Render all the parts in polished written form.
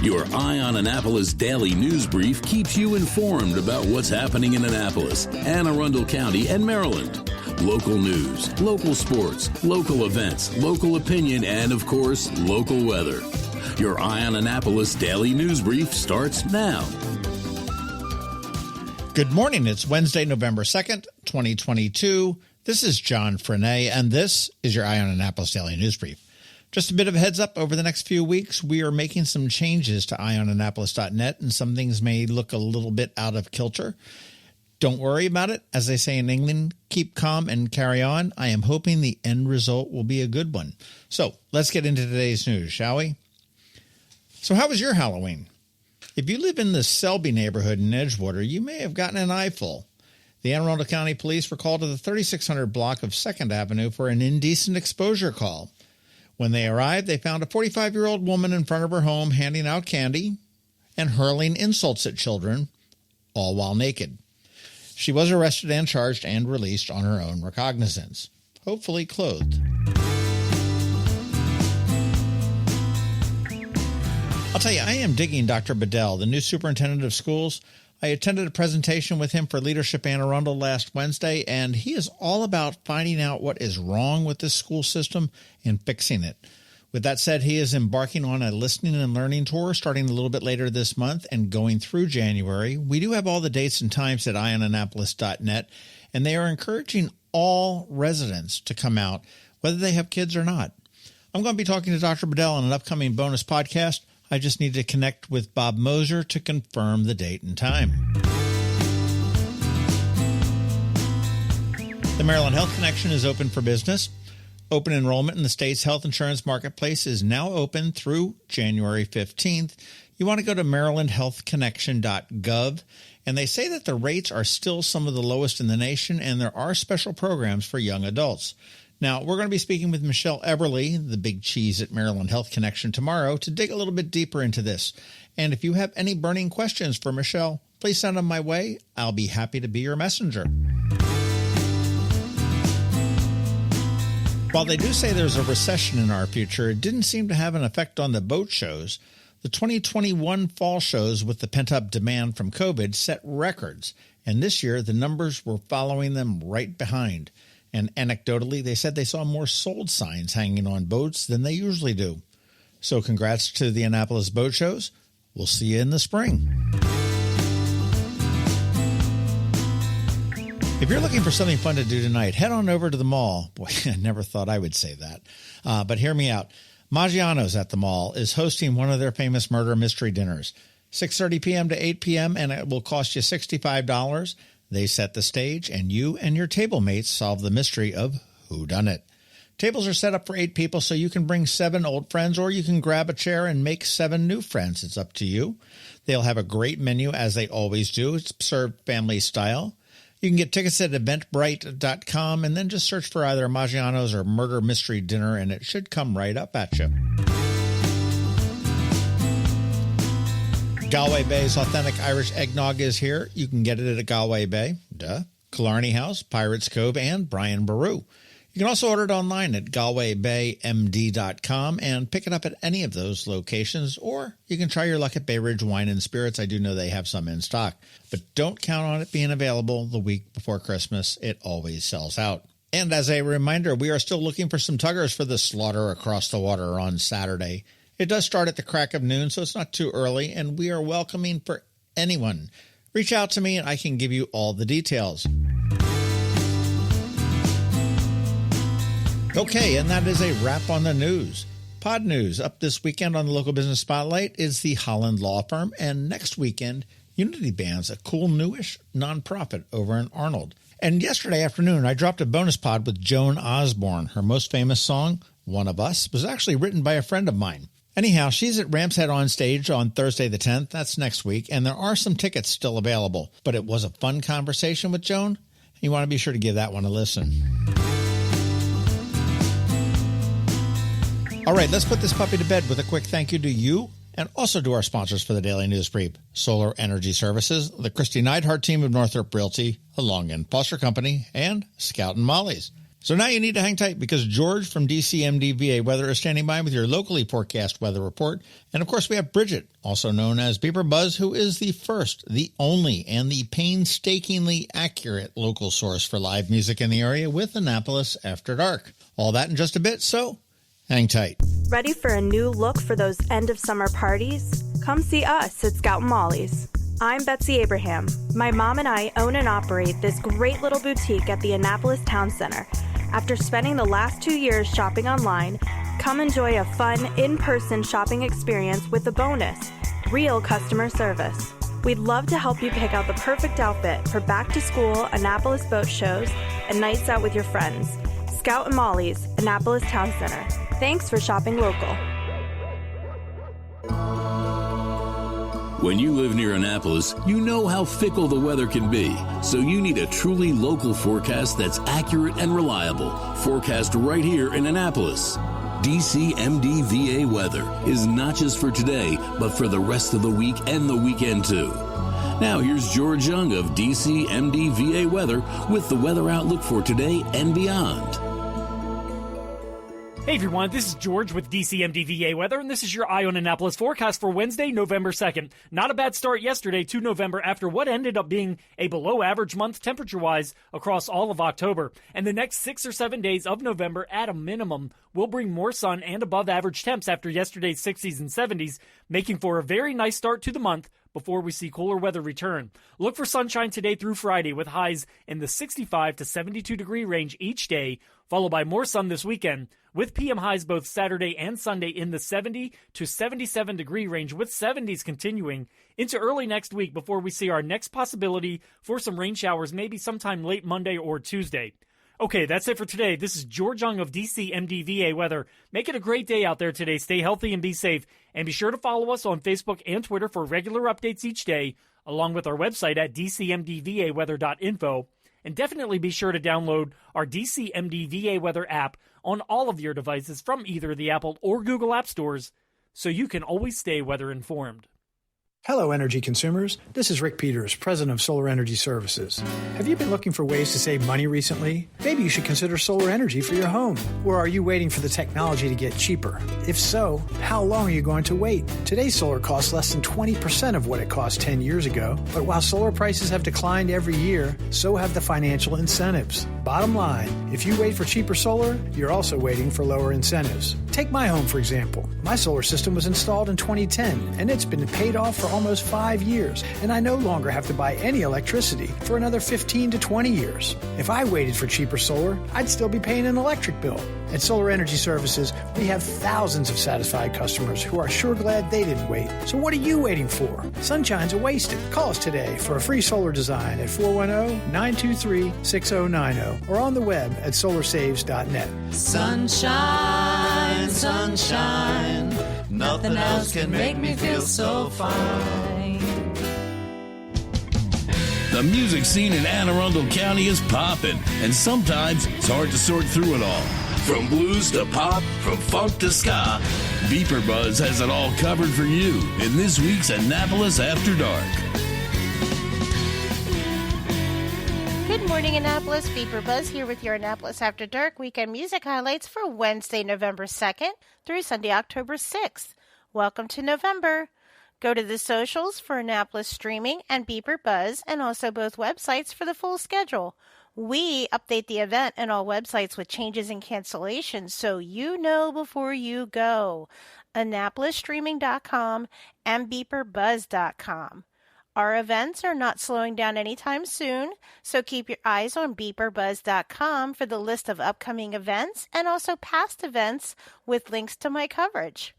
Your Eye on Annapolis daily news brief keeps you informed about what's happening in Annapolis, Anne Arundel County, and Maryland. Local news, local sports, local events, local opinion, and, of course, local weather. Your Eye on Annapolis daily news brief starts now. Good morning. It's Wednesday, November 2nd, 2022. This is John Frenaye, and this is your Eye on Annapolis daily news brief. Just a bit of a heads up, over the next few weeks, we are making some changes to eyeonannapolis.net, and some things may look a little bit out of kilter. Don't worry about it. As they say in England, keep calm and carry on. I am hoping the end result will be a good one. So let's get into today's news, shall we? So how was your Halloween? If you live in the Selby neighborhood in Edgewater, you may have gotten an eyeful. The Anne Arundel County Police were called to the 3600 block of 2nd Avenue for an indecent exposure call. When they arrived, they found a 45-year-old woman in front of her home handing out candy and hurling insults at children, all while naked. She was arrested and charged and released on her own recognizance, hopefully clothed. I'll tell you, I am digging Dr. Bedell, the new superintendent of schools. I attended a presentation with him for Leadership Anne Arundel last Wednesday, and he is all about finding out what is wrong with this school system and fixing it. With that said, he is embarking on a listening and learning tour starting a little bit later this month and going through January. We do have all the dates and times at eyeonannapolis.net, and they are encouraging all residents to come out, whether they have kids or not. I'm going to be talking to Dr. Bedell on an upcoming bonus podcast. I just need to connect with Bob Moser to confirm the date and time. The Maryland Health Connection is open for business. Open enrollment in the state's health insurance marketplace is now open through January 15th. You want to go to marylandhealthconnection.gov, and they say that the rates are still some of the lowest in the nation, and there are special programs for young adults. Now, we're going to be speaking with Michelle Eberly, the big cheese at Maryland Health Connection, tomorrow to dig a little bit deeper into this. And if you have any burning questions for Michelle, please send them my way. I'll be happy to be your messenger. While they do say there's a recession in our future, it didn't seem to have an effect on the boat shows. The 2021 fall shows, with the pent-up demand from COVID, set records. And this year, the numbers were following them right behind. And anecdotally, they said they saw more sold signs hanging on boats than they usually do. So congrats to the Annapolis Boat Shows. We'll see you in the spring. If you're looking for something fun to do tonight, head on over to the mall. Boy, I never thought I would say that. But hear me out. Maggiano's at the mall is hosting one of their famous murder mystery dinners. 6:30 p.m. to 8 p.m., and it will cost you $65. They set the stage, and you and your table mates solve the mystery of whodunit. Tables are set up for 8 people, so you can bring 7 old friends, or you can grab a chair and make 7 new friends. It's up to you. They'll have a great menu, as they always do. It's served family style. You can get tickets at eventbrite.com, and then just search for either Maggiano's or Murder Mystery Dinner, and it should come right up at you. Galway Bay's authentic Irish eggnog is here. You can get it at Galway Bay, Killarney House, Pirates Cove, and Brian Boru. You can also order it online at galwaybaymd.com and pick it up at any of those locations, or you can try your luck at Bay Ridge Wine and Spirits. I do know they have some in stock, but don't count on it being available the week before Christmas. It always sells out. And as a reminder, we are still looking for some tuggers for the slaughter across the water on Saturday. It does start at the crack of noon, so it's not too early, and we are welcoming for anyone. Reach out to me, and I can give you all the details. Okay, and that is a wrap on the news. Pod news up this weekend on the Local Business Spotlight is the Holland Law Firm, and next weekend, Unity Band's a cool newish nonprofit over in Arnold. And yesterday afternoon, I dropped a bonus pod with Joan Osborne. Her most famous song, One of Us, was actually written by a friend of mine. Anyhow, she's at Ram's Head on stage on Thursday the 10th. That's next week, and there are some tickets still available. But it was a fun conversation with Joan. You want to be sure to give that one a listen. All right, let's put this puppy to bed with a quick thank you to you and also to our sponsors for the Daily News Brief, Solar Energy Services, the Kristi Neidhardt Team of Northrop Realty, the Long and Foster Company, and Scout and Molly's. So now you need to hang tight because George from DCMDVA Weather is standing by with your locally forecast weather report. And of course, we have Bridget, also known as Beeper Buzz, who is the first, the only, and the painstakingly accurate local source for live music in the area with Annapolis After Dark. All that in just a bit, so hang tight. Ready for a new look for those end-of-summer parties? Come see us at Scout and Molly's. I'm Betsy Abraham. My mom and I own and operate this great little boutique at the Annapolis Town Center. After spending the last 2 years shopping online, come enjoy a fun, in-person shopping experience with a bonus, real customer service. We'd love to help you pick out the perfect outfit for back-to-school Annapolis Boat Shows and nights out with your friends. Scout and Molly's, Annapolis Town Center. Thanks for shopping local. When you live near Annapolis, you know how fickle the weather can be. So you need a truly local forecast that's accurate and reliable. Forecast right here in Annapolis. DCMDVA Weather is not just for today, but for the rest of the week and the weekend too. Now here's George Young of DCMDVA Weather with the weather outlook for today and beyond. Hey everyone, this is George with DCMDVA Weather, and this is your Eye on Annapolis forecast for Wednesday, November 2nd. Not a bad start yesterday to November after what ended up being a below-average month temperature-wise across all of October. And the next 6 or 7 days of November, at a minimum, will bring more sun and above-average temps after yesterday's 60s and 70s, making for a very nice start to the month before we see cooler weather return. Look for sunshine today through Friday with highs in the 65 to 72 degree range each day, followed by more sun this weekend, with PM highs both Saturday and Sunday in the 70 to 77 degree range, with 70s continuing into early next week before we see our next possibility for some rain showers, maybe sometime late Monday or Tuesday. Okay, that's it for today. This is George Young of DCMDVA Weather. Make it a great day out there today. Stay healthy and be safe. And be sure to follow us on Facebook and Twitter for regular updates each day, along with our website at dcmdvaweather.info. And definitely be sure to download our DCMDVA Weather app on all of your devices from either the Apple or Google App Stores, so you can always stay weather informed. Hello, energy consumers. This is Rick Peters, president of Solar Energy Services. Have you been looking for ways to save money recently? Maybe you should consider solar energy for your home. Or are you waiting for the technology to get cheaper? If so, how long are you going to wait? Today's solar costs less than 20% of what it cost 10 years ago. But while solar prices have declined every year, so have the financial incentives. Bottom line, if you wait for cheaper solar, you're also waiting for lower incentives. Take my home, for example. My solar system was installed in 2010, and it's been paid off for almost 5 years, and I no longer have to buy any electricity for another 15 to 20 years. If I waited for cheaper solar, I'd still be paying an electric bill. At Solar Energy Services, we have thousands of satisfied customers who are sure glad they didn't wait. So what are you waiting for? Sunshine's a wasted. Call us today for a free solar design at 410-923-6090 or on the web at solarsaves.net. Sunshine, sunshine, nothing else can make me feel so fine. The music scene in Anne Arundel County is popping, and sometimes it's hard to sort through it all. From blues to pop, from funk to ska, Beeper Buzz has it all covered for you in this week's Annapolis After Dark. Good morning, Annapolis. Beeper Buzz here with your Annapolis After Dark weekend music highlights for Wednesday, November 2nd through Sunday, October 6th. Welcome to November. Go to the socials for Annapolis Streaming and Beeper Buzz, and also both websites for the full schedule. We update the event and all websites with changes and cancellations, so you know before you go. AnnapolisStreaming.com and BeeperBuzz.com. Our events are not slowing down anytime soon, so keep your eyes on BeeperBuzz.com for the list of upcoming events and also past events with links to my coverage.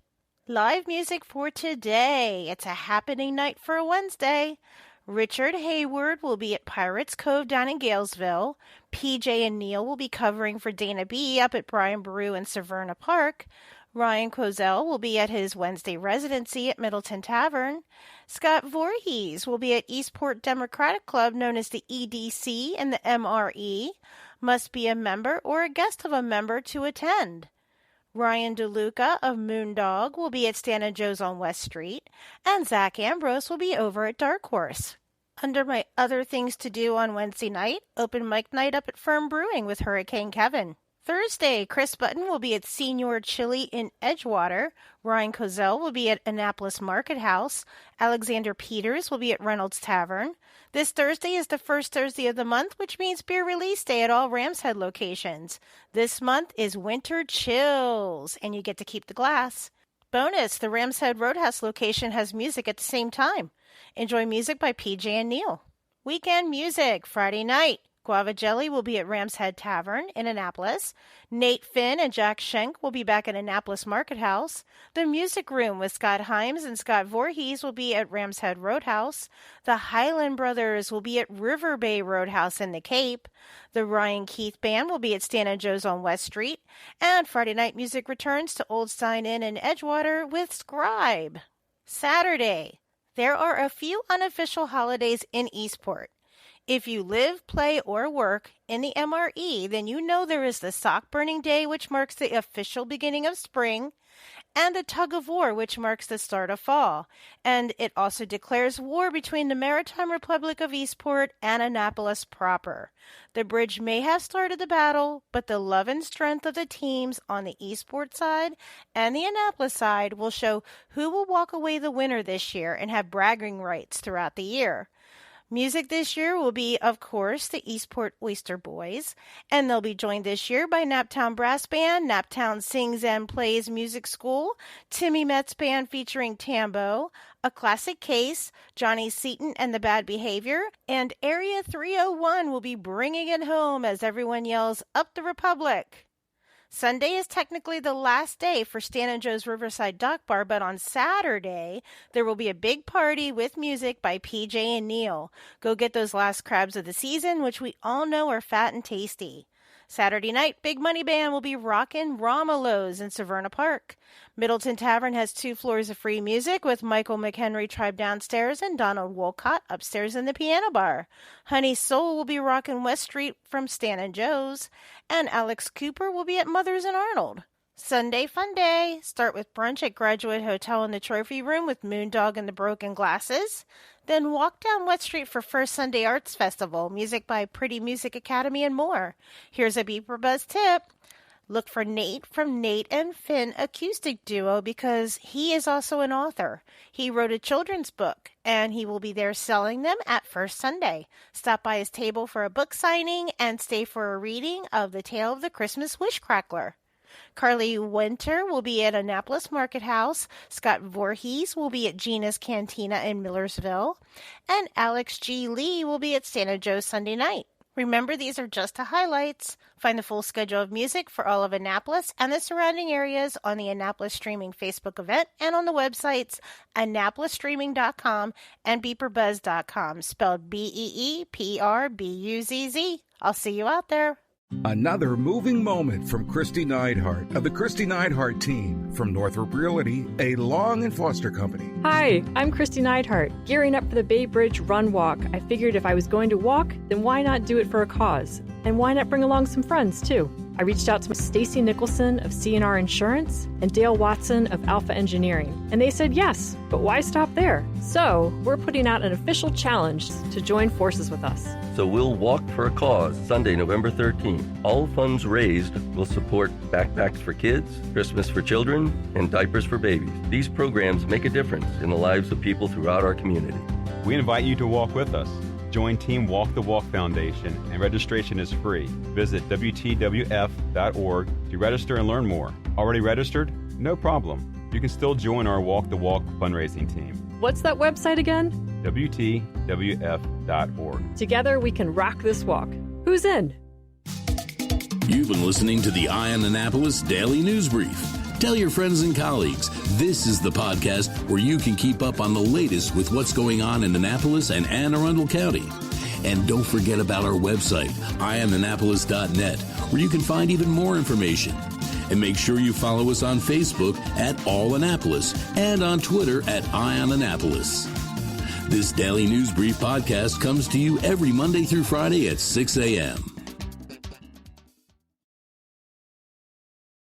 Live music for today. It's a happening night for a Wednesday. Richard Hayward will be at Pirates Cove down in Galesville. PJ and Neil will be covering for Dana B. up at Brian Baru in Severna Park. Ryan Quozel will be at his Wednesday residency at Middleton Tavern. Scott Voorhees will be at Eastport Democratic Club, known as the EDC and the MRE. Must be a member or a guest of a member to attend. Ryan DeLuca of Moondog will be at Stan & Joe's on West Street, and Zach Ambrose will be over at Dark Horse. Under my other things to do on Wednesday night, open mic night up at Firm Brewing with Hurricane Kevin. Thursday, Chris Button will be at Senior Chili in Edgewater. Ryan Cozell will be at Annapolis Market House. Alexander Peters will be at Reynolds Tavern. This Thursday is the first Thursday of the month, which means beer release day at all Rams Head locations. This month is Winter Chills, and you get to keep the glass. Bonus, the Rams Head Roadhouse location has music at the same time. Enjoy music by PJ and Neil. Weekend music, Friday night. Guava Jelly will be at Rams Head Tavern in Annapolis. Nate Finn and Jack Schenk will be back at Annapolis Market House. The Music Room with Scott Himes and Scott Voorhees will be at Rams Head Roadhouse. The Highland Brothers will be at River Bay Roadhouse in the Cape. The Ryan Keith Band will be at Stan and Joe's on West Street. And Friday night music returns to Old Stein Inn in Edgewater with Scribe. Saturday. There are a few unofficial holidays in Eastport. If you live, play, or work in the MRE, then you know there is the Sock Burning Day, which marks the official beginning of spring, and the Tug of War, which marks the start of fall. And it also declares war between the Maritime Republic of Eastport and Annapolis proper. The bridge may have started the battle, but the love and strength of the teams on the Eastport side and the Annapolis side will show who will walk away the winner this year and have bragging rights throughout the year. Music this year will be, of course, the Eastport Oyster Boys, and they'll be joined this year by Naptown Brass Band, Naptown Sings and Plays Music School, Timmy Metz Band featuring Tambo, A Classic Case, Johnny Seaton and the Bad Behavior, and Area 301 will be bringing it home as everyone yells, "Up the Republic!" Sunday is technically the last day for Stan and Joe's Riverside Dock Bar, but on Saturday, there will be a big party with music by PJ and Neil. Go get those last crabs of the season, which we all know are fat and tasty. Saturday night, Big Money Band will be rockin' Romulo's in Severna Park. Middleton Tavern has 2 floors of free music with Michael McHenry Tribe downstairs and Donald Wolcott upstairs in the piano bar. Honey Soul will be rockin' West Street from Stan and Joe's. And Alex Cooper will be at Mother's and Arnold. Sunday Fun Day. Start with brunch at Graduate Hotel in the Trophy Room with Moondog and the Broken Glasses. Then walk down West Street for First Sunday Arts Festival, music by Pretty Music Academy, and more. Here's a Beeper Buzz tip. Look for Nate from Nate and Finn Acoustic Duo because he is also an author. He wrote a children's book, and he will be there selling them at First Sunday. Stop by his table for a book signing and stay for a reading of The Tale of the Christmas Wish Crackler. Carly Winter will be at Annapolis Market House. Scott Voorhees will be at Gina's Cantina in Millersville. And Alex G. Lee will be at Santa Joe's Sunday night. Remember, these are just the highlights. Find the full schedule of music for all of Annapolis and the surrounding areas on the Annapolis Streaming Facebook event and on the websites AnnapolisStreaming.com and BeeperBuzz.com, spelled BeePrbuzz. I'll see you out there. Another moving moment from Kristi Neidhardt of the Kristi Neidhardt Team from Northrop Realty, a Long and Foster company. Hi, I'm Kristi Neidhardt. Gearing up for the Bay Bridge Run Walk, I figured if I was going to walk, then why not do it for a cause? And why not bring along some friends, too? I reached out to Stacy Nicholson of C&R Insurance and Dale Watson of Alpha Engineering, and they said yes, but why stop there? So we're putting out an official challenge to join forces with us. So we'll walk for a cause Sunday, November 13th. All funds raised will support backpacks for kids, Christmas for children, and diapers for babies. These programs make a difference in the lives of people throughout our community. We invite you to walk with us. Join Team Walk the Walk Foundation, and registration is free. Visit WTWF.org to register and learn more. Already registered? No problem. You can still join our Walk the Walk fundraising team. What's that website again? WTWF.org. Together we can rock this walk. Who's in? You've been listening to the Eye on Annapolis Daily News Brief. Tell your friends and colleagues, this is the podcast where you can keep up on the latest with what's going on in Annapolis and Anne Arundel County. And don't forget about our website, eyeonannapolis.net, where you can find even more information. And make sure you follow us on Facebook at All Annapolis and on Twitter at Eye on Annapolis. This Daily News Brief podcast comes to you every Monday through Friday at 6 a.m.